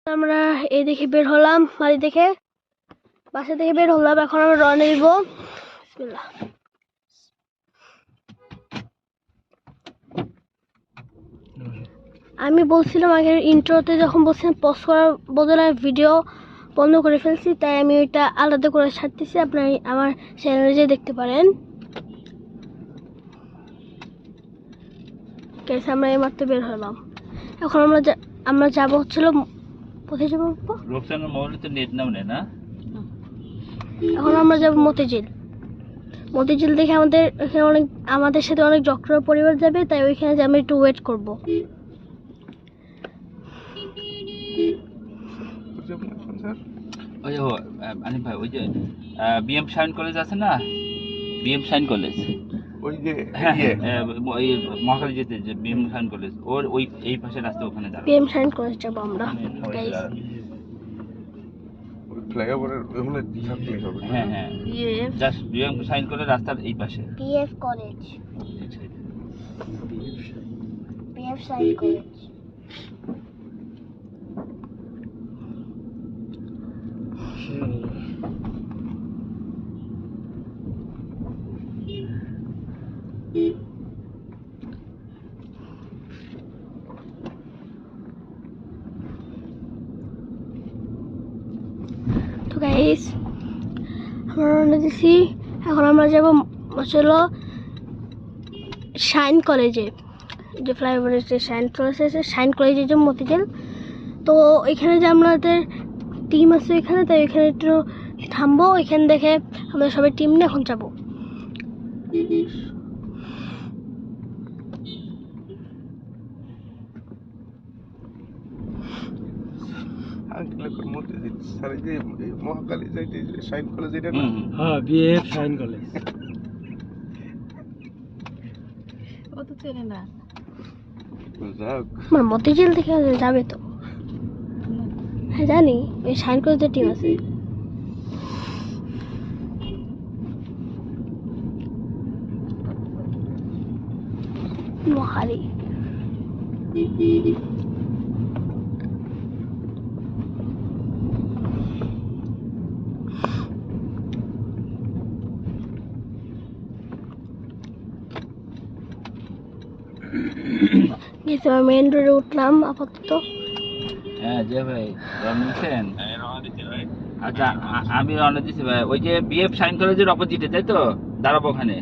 আমরা এই দেখে বের হলাম, বাড়ি থেকে বাসা থেকে বের হলাম। এখন আমরা রওনা দিব। বিসমিল্লাহ। আমি বলছিলাম আগের ইন্ট্রোতে যখন বলছিলাম পজ করার বদলে ভিডিও বন্ধ করে ফেলছি, তাই আমি ওইটা আলাদা করে ছাড়তেছি। আপনারা আমার চ্যানেলে যেয়ে দেখতে পারেন। কেস আমরা এইমাত্র বের হলাম। এখন আমরা যাব হচ্ছিল, কোথায় যাবো? রূপসানের মোবাইলে তো নেট নাও নেই না। এখন আমরা যাব মতিঝিল। মতিঝিল দেখে আমাদের সাথে অনেক ডক্টর পরিবার যাবে, তাই ওইখানে আমি একটু ওয়েট করব। ওই আনিফ ভাই, ওই যে বিএম শাইন কলেজ আছে না, বিএম শাইন কলেজ, ওই যে হ্যাঁ ওই মহাখালী যেতে যে বিএম শাইন কলেজ, ওর ওই এই পাশে রাস্তা, ওখানে দাঁড়াবো। পিএম সাইন কলেজ যাব আমরা গাইস। ফ্লাইওভারের ওখানে থাকলেই হবে। হ্যাঁ হ্যাঁ, জাস্ট বিএম শাইন কলেজ রাস্তার এই পাশে। PF college, PF sign college. তো গাইস, আমরা রওনা দিছি। এখন আমরা যাব চলো শাইন কলেজে, যে ফ্লাইওভারের যে শাইন কলেজ আছে, শাইন কলেজে যে মতিঝিল। তো এখানে যে আমাদের টিম আছে এখানে, তাই এখানে একটু থামবো। এখানে দেখে আমরা সবাই টিম নিয়ে এখন যাবো। মহাকালী যাইতে সাইন কলেজ, এটা হ্যাঁ বিএফ সাইন কলেজ। ও তো চেনে না। আমার মতিঝিল থেকে যাবে তো, হ্যাঁ জানি এই সাইন কলেজের টিম আছে। মহারি মেইন রোডে উঠলাম আপাতত। হ্যাঁ যে ভাই রওনা দিচ্ছেন? আচ্ছা আমি রওনা দিচ্ছি ভাই। ওই যে বিএফ সাইন কলেজের অপোজিটে, তাই তো? দাঁড়াবো ওখানে।